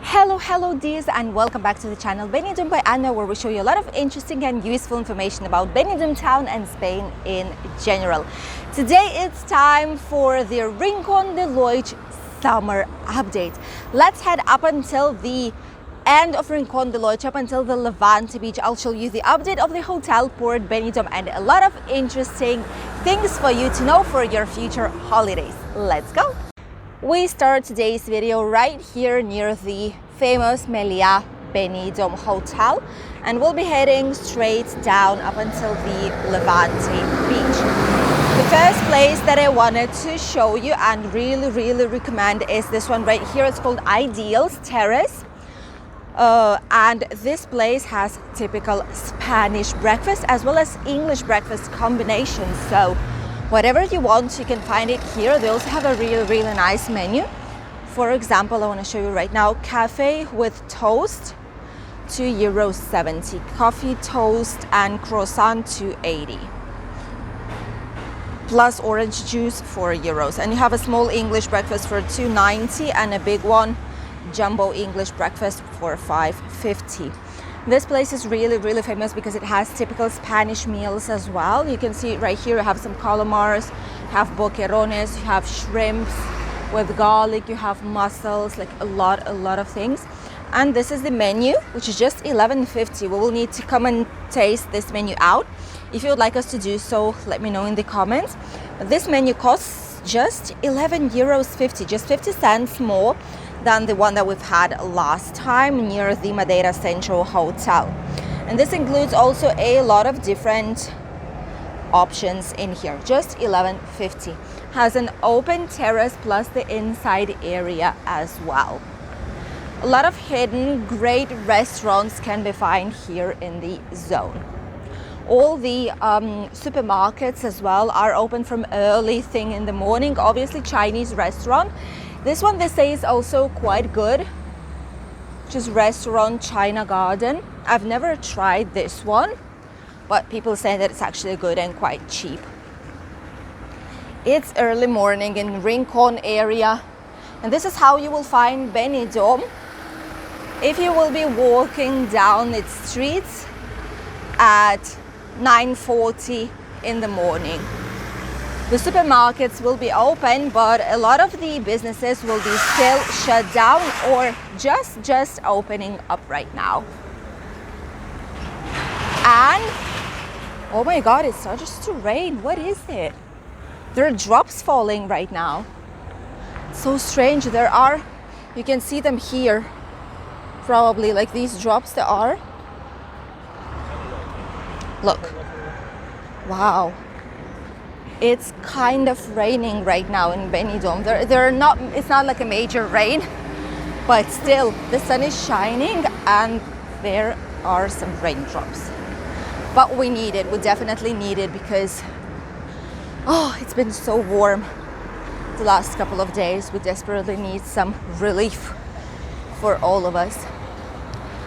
Hello dears, and welcome back to the channel Benidorm by Ana, where we show you a lot of interesting and useful information about Benidorm town and Spain in general. Today it's time for the Rincon de Loix summer update. Let's head up until the end of Rincon de Loix, up until the Levante beach. I'll show you the update of the hotel, Port Benidorm, and a lot of interesting things for you to know for your future holidays. Let's go! We start today's video right here near the famous Benidorm Hotel, and we'll be heading straight down up until the Levante beach. The first place that I wanted to show you and really recommend is this one right here. It's called Ideals Terrace, and this place has typical Spanish breakfast as well as English breakfast combinations. So whatever you want, you can find it here. They also have a really nice menu. For example, I want to show you right now, cafe with toast, €2.70. Coffee, toast and croissant, €2.80. Plus orange juice, €4. And you have a small English breakfast for €2.90 and a big one, jumbo English breakfast, for €5.50. This place is really famous because it has typical Spanish meals as well. You can see it right here. You have some calamars, you have boquerones, you have shrimps with garlic, you have mussels, like a lot of things. And this is the menu, which is just $11.50. We will need to come and taste this menu out. If you would like us to do so, let me know in the comments. But this menu costs just €11.50, just 50 cents more than the one that we've had last time near the Madeira Central Hotel. And this includes also a lot of different options in here. Just $11.50. Has an open terrace plus the inside area as well. A lot of hidden great restaurants can be found here in the zone. All the supermarkets as well are open from early thing in the morning. Obviously Chinese restaurant. This one they say is also quite good, which is restaurant China Garden. I've never tried this one, but people say that it's actually good and quite cheap. It's early morning in Rincon area, and this is how you will find Benidorm if you will be walking down its streets at 9:40 in the morning. The supermarkets will be open, but a lot of the businesses will be still shut down or just opening up right now. And oh my god, it starts to rain. What is it? There are drops falling right now. So strange. There are, you can see them here, probably, like these drops there are. Look. Wow. It's kind of raining right now in Benidorm. It's not like a major rain, but still the sun is shining and there are some raindrops. But we need it. We definitely need it because it's been so warm the last couple of days. We desperately need some relief for all of us.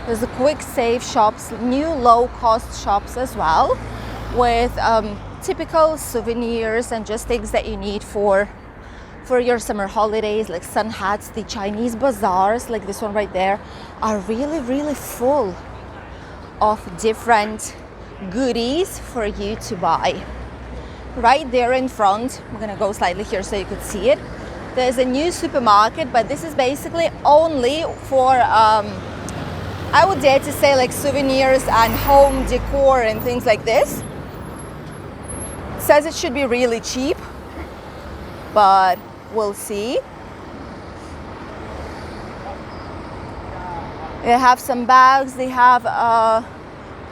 There's the quick save shops, new low-cost shops as well, with typical souvenirs and just things that you need for your summer holidays, like sun hats. The Chinese bazaars, like this one right there, are really full of different goodies for you to buy. Right there in front, I'm gonna go slightly here so you could see it. There's a new supermarket, but this is basically only for I would dare to say like souvenirs and home decor and things like this. Says it should be really cheap, but we'll see. They have some bags, they have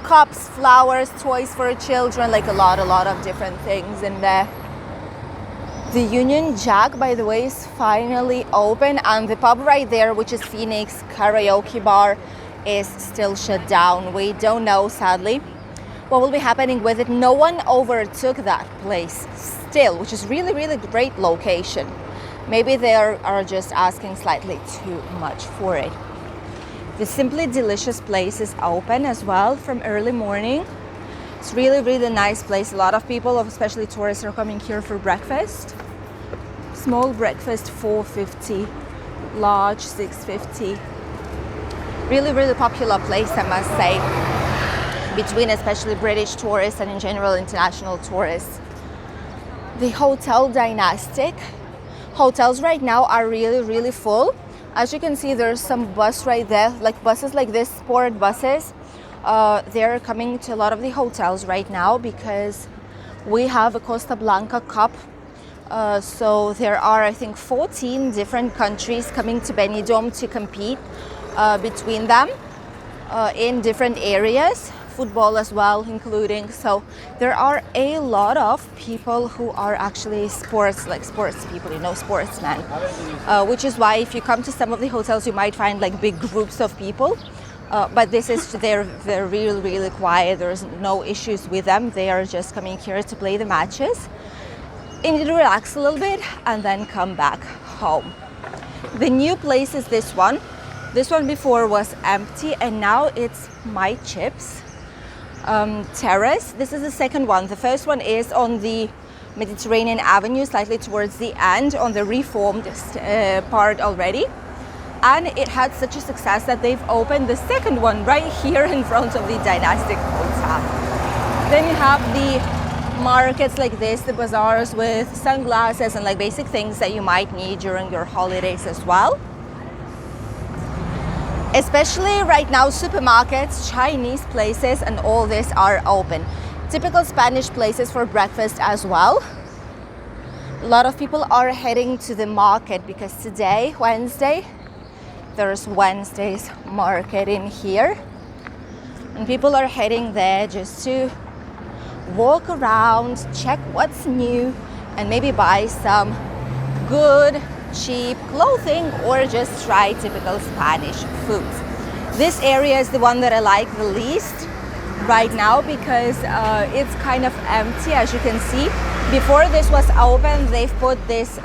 cups, flowers, toys for children, like a lot of different things in there. The Union Jack, by the way, is finally open, and the pub right there, which is Phoenix Karaoke Bar, is still shut down. We don't know, sadly, what will be happening with it. No one overtook that place still, which is really great location. Maybe they are just asking slightly too much for it. The Simply Delicious place is open as well from early morning. It's really nice place. A lot of people, especially tourists, are coming here for breakfast. Small breakfast $4.50, large $6.50. Really, really popular place, I must say, between especially British tourists and in general international tourists. The Hotel Dynastic. Hotels right now are really, really full. As you can see, there's some bus right there, like buses like this, sport buses. They're coming to a lot of the hotels right now because we have a Costa Blanca Cup. So there are, I think, 14 different countries coming to Benidorm to compete between them in different areas, football as well including. So there are a lot of people who are actually sports people, you know, sportsmen, which is why if you come to some of the hotels you might find like big groups of people, but this is, they're really, really quiet. There's no issues with them. They are just coming here to play the matches and to relax a little bit and then come back home. The new place is this one. This one before was empty and now it's My Chips Terrace. This is the second one. The first one is on the Mediterranean Avenue, slightly towards the end, on the reformed part already. And it had such a success that they've opened the second one right here in front of the Dynastic Hotel. Then you have the markets like this, the bazaars with sunglasses and like basic things that you might need during your holidays as well. Especially right now, supermarkets, Chinese places and all this are open. Typical Spanish places for breakfast as well. A lot of people are heading to the market because today, Wednesday, there's Wednesday's market in here. And people are heading there just to walk around, check what's new, and maybe buy some good, cheap clothing or just try typical Spanish foods. This area is the one that I like the least right now because it's kind of empty, as you can see. Before this was open, they've put this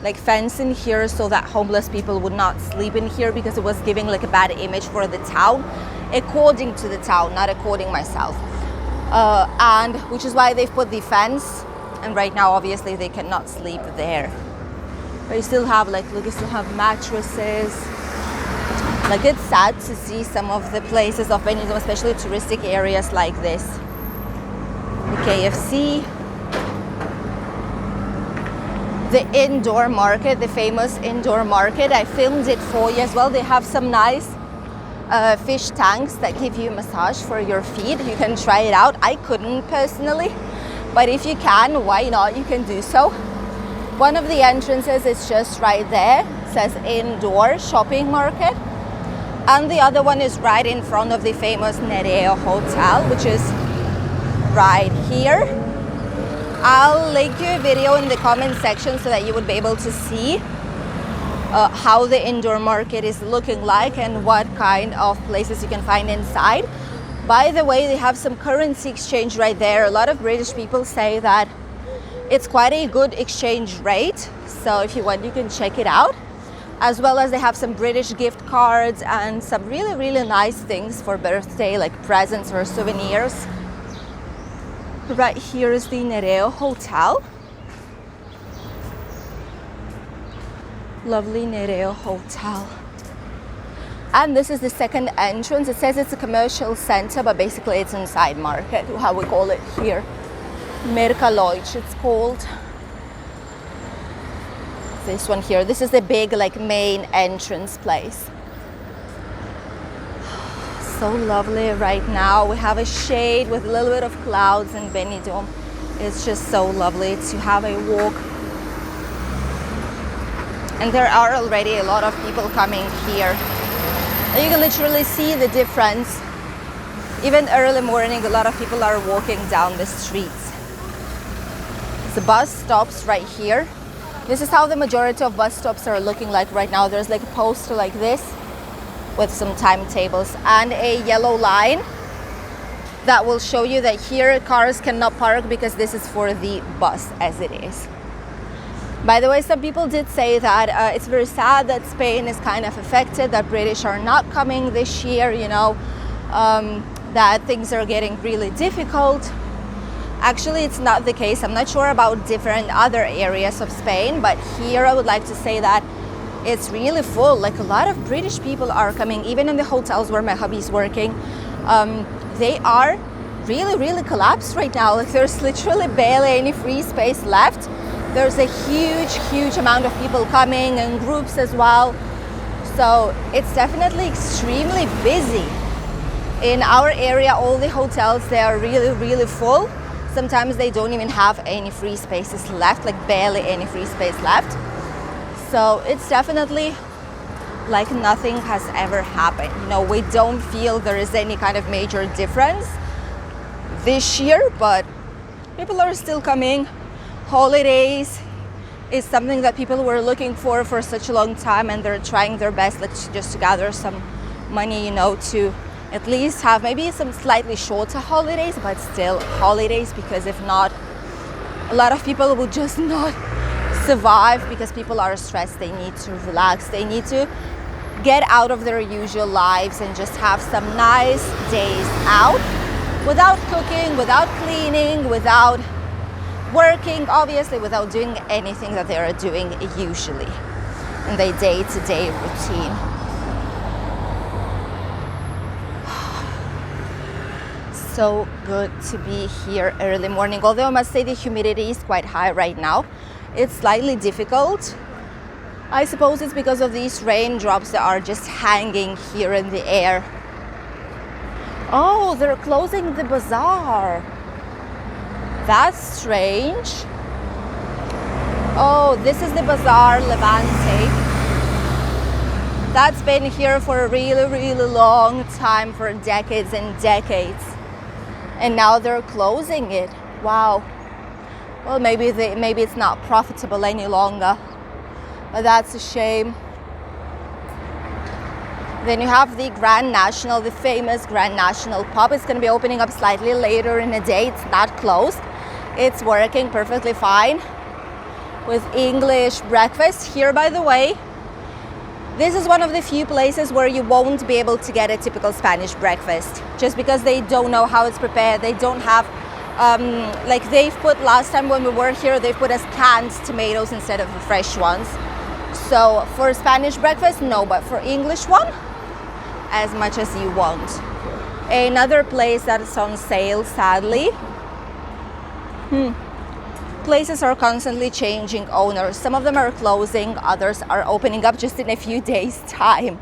like fence in here so that homeless people would not sleep in here because it was giving like a bad image for the town, according to the town, not according myself. And which is why they've put the fence, and right now obviously they cannot sleep there. But you still have like, look, you still have mattresses. Like, it's sad to see some of the places of Benidorm, especially touristic areas like this. The KFC, the indoor market, the famous indoor market. I filmed it for you as well. They have some nice fish tanks that give you a massage for your feet. You can try it out. I couldn't personally, but if you can, why not? You can do so. One of the entrances is just right there. It says indoor shopping market. And the other one is right in front of the famous Nereo Hotel, which is right here. I'll link you a video in the comment section so that you would be able to see how the indoor market is looking like and what kind of places you can find inside. By the way, they have some currency exchange right there. A lot of British people say that it's quite a good exchange rate. So if you want, you can check it out. As well as they have some British gift cards and some really, really nice things for birthday, like presents or souvenirs. Right here is the Nereo Hotel. Lovely Nereo Hotel. And this is the second entrance. It says it's a commercial center, but basically it's inside market, how we call it here. Mercaloich, it's called. This one here. This is the big, like, main entrance place. So lovely right now. We have a shade with a little bit of clouds in Benidorm. It's just so lovely to have a walk. And there are already a lot of people coming here. And you can literally see the difference. Even early morning, a lot of people are walking down the streets. The bus stops right here. This is how the majority of bus stops are looking like right now. There's like a poster like this with some timetables and a yellow line that will show you that here cars cannot park because this is for the bus as it is. By the way, some people did say that it's very sad that Spain is kind of affected, that British are not coming this year, you know, that things are getting really difficult. Actually, it's not the case. I'm not sure about different other areas of Spain, but here I would like to say that it's really full. Like a lot of British people are coming, even in the hotels where my hubby's working. They are really collapsed right now. Like there's literally barely any free space left. There's a huge amount of people coming in groups as well. So it's definitely extremely busy. In our area, all the hotels, they are really full. Sometimes they don't even have any free spaces left, like barely any free space left. So it's definitely like nothing has ever happened. You know, we don't feel there is any kind of major difference this year, but people are still coming. Holidays is something that people were looking for such a long time, and they're trying their best, like, just to gather some money, you know, to at least have maybe some slightly shorter holidays, but still holidays, because if not, a lot of people will just not survive because people are stressed. They need to relax. They need to get out of their usual lives and just have some nice days out without cooking, without cleaning, without working, obviously, without doing anything that they are doing usually in their day-to-day routine. So good to be here early morning, although I must say the humidity is quite high right now. It's slightly difficult. I suppose it's because of these raindrops that are just hanging here in the air. Oh, they're closing the bazaar. That's strange. Oh, this is the bazaar Levante. That's been here for a really long time, for decades and decades. And now they're closing it. Wow. Well, maybe it's not profitable any longer, but that's a shame. Then you have the Grand National, the famous Grand National pub. It's going to be opening up slightly later in the day. It's not closed. It's working perfectly fine with English breakfast. Here, by the way, this is one of the few places where you won't be able to get a typical Spanish breakfast, just because they don't know how it's prepared. They don't have, like they've put, last time when we were here, they put us canned tomatoes instead of the fresh ones. So for Spanish breakfast, no, but for English one, as much as you want. Another place that is on sale, sadly. Places are constantly changing owners. Some of them are closing, others are opening up just in a few days' time,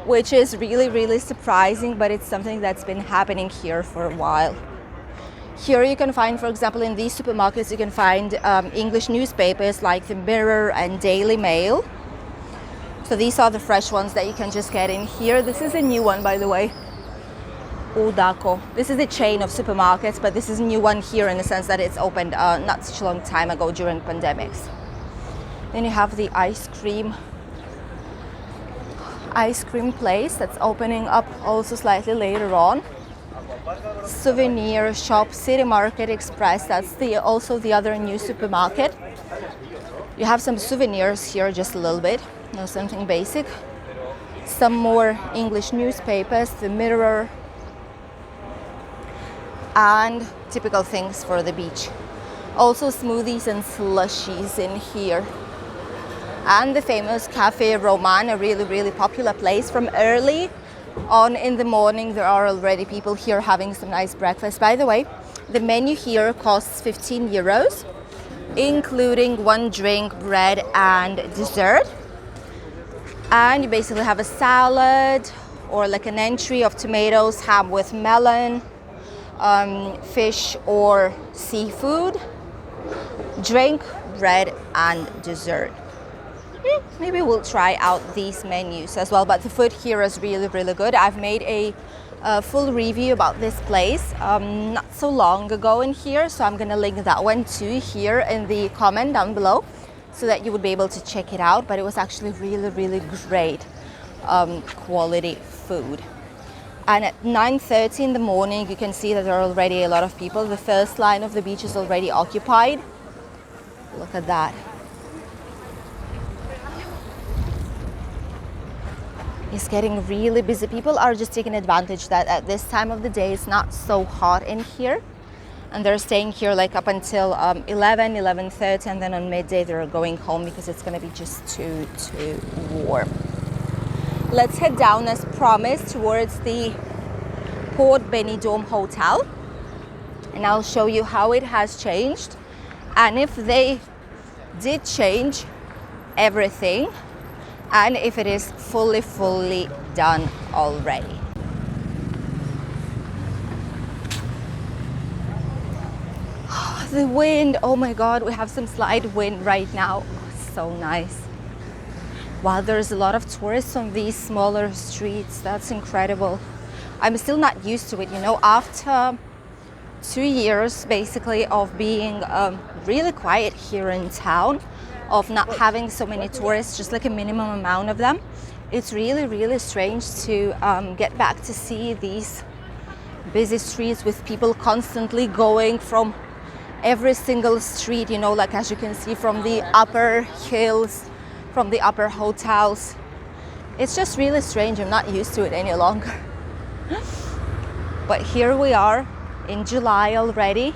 which is really surprising, but it's something that's been happening here for a while. Here you can find, for example, in these supermarkets, you can find English newspapers like the Mirror and Daily Mail. So these are the fresh ones that you can just get in here. This is a new one, by the way. Udaco. This is a chain of supermarkets, but this is a new one here in the sense that it's opened not such a long time ago during pandemics. Then you have the ice cream place that's opening up also slightly later on. Souvenir shop, City Market Express. That's also the other new supermarket. You have some souvenirs here, just a little bit. You know, something basic. Some more English newspapers, the Mirror, and typical things for the beach. Also smoothies and slushies in here. And the famous Cafe Roman, a really popular place. From early on in the morning, there are already people here having some nice breakfast. By the way, the menu here costs 15 euros, including one drink, bread, and dessert. And you basically have a salad or like an entry of tomatoes, ham with melon, fish or seafood, drink, bread, and dessert. Maybe we'll try out these menus as well, but the food here is really good. I've made a full review about this place not so long ago in here, so I'm gonna link that one too here in the comment down below, so that you would be able to check it out. But it was actually really great quality food. And at 9:30 in the morning, you can see that there are already a lot of people. The first line of the beach is already occupied. Look at that. It's getting really busy. People are just taking advantage that at this time of the day it's not so hot in here, and they're staying here like up until 11:30, and then on midday they're going home because it's going to be just too warm. Let's head down as promised towards the Port Benidorm Hotel, and I'll show you how it has changed and if they did change everything and if it is fully done already. The wind, oh my god, we have some slight wind right now. So nice. Wow, there's a lot of tourists on these smaller streets. That's incredible. I'm still not used to it, you know, after 2 years basically of being really quiet here in town, of not having so many tourists, just like a minimum amount of them. It's really strange to get back to see these busy streets with people constantly going from every single street, you know, like as you can see from the upper hills, from the upper hotels. It's just really strange. I'm not used to it any longer. But here we are in July already,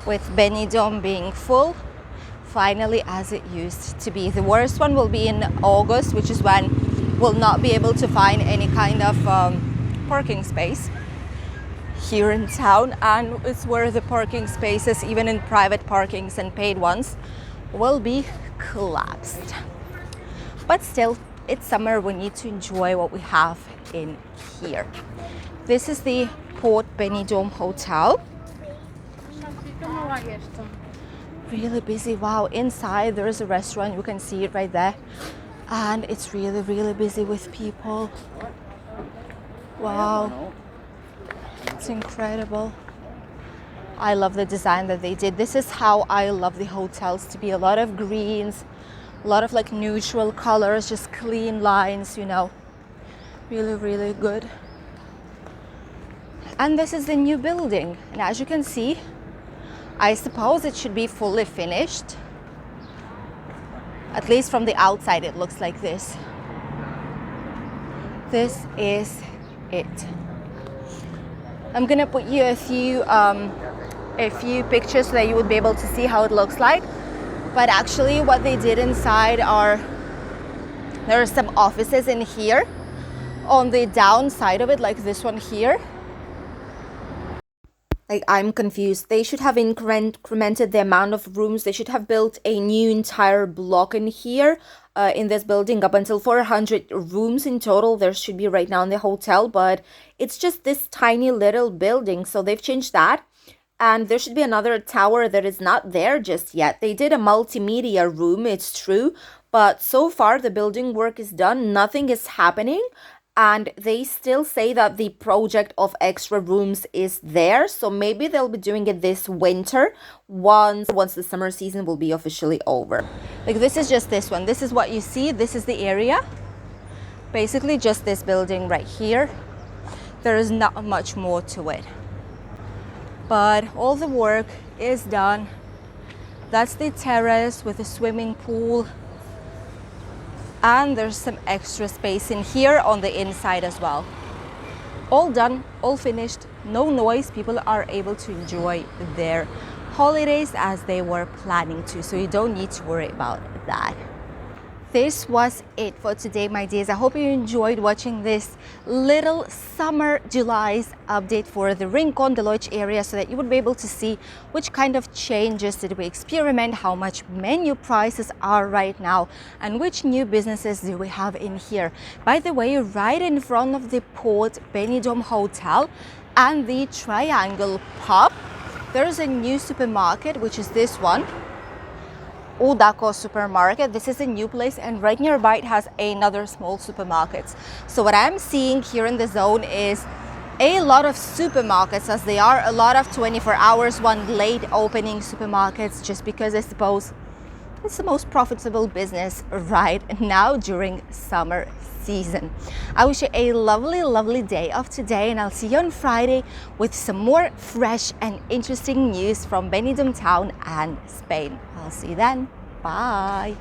with Benidorm being full, finally, as it used to be. The worst one will be in August, which is when we'll not be able to find any kind of parking space here in town, and it's where the parking spaces, even in private parkings and paid ones, will be collapsed. But still, it's summer, we need to enjoy what we have in here. This is the Port Benidorm Hotel. Really busy. Wow, inside there is a restaurant, you can see it right there, and it's really busy with people. Wow, it's incredible. I love the design that they did. This is how I love the hotels to be. A lot of greens, a lot of like neutral colors, just clean lines, you know. Really good. And this is the new building, and as you can see, I suppose it should be fully finished. At least from the outside it looks like this. This is it. I'm gonna put you a few pictures so that you would be able to see how it looks like. But actually what they did inside are, there are some offices in here on the downside of it, like this one here. Like, I'm confused. They should have incremented the amount of rooms. They should have built a new entire block in here, in this building, up until 400 rooms in total there should be right now in the hotel, but it's just this tiny little building, so they've changed that. And there should be another tower that is not there just yet. They did a multimedia room, it's true, but so far the building work is done, nothing is happening. And they still say that the project of extra rooms is there, so maybe they'll be doing it this winter once the summer season will be officially over. Like, this is just this one. This is what you see. This is the area. Basically just this building right here. There is not much more to it. But all the work is done. That's the terrace with a swimming pool. And there's some extra space in here on the inside as well. All done, all finished, no noise. People are able to enjoy their holidays as they were planning to, so you don't need to worry about that. This was it for today, my dears. I hope you enjoyed watching this little summer July's update for the Rincon de Loix area, so that you would be able to see which kind of changes did we experiment, how much menu prices are right now, and which new businesses do we have in here. By the way, right in front of the Port Benidorm Hotel and the Triangle Pub, there's a new supermarket, which is this one. Udako supermarket. This is a new place, and right nearby it has another small supermarket. So what I'm seeing here in the zone is a lot of supermarkets, as they are a lot of 24 hours, one late opening supermarkets, just because I suppose it's the most profitable business right now during summer season. I wish you a lovely day of today, and I'll see you on Friday with some more fresh and interesting news from Benidorm town and Spain. I'll see you then. Bye.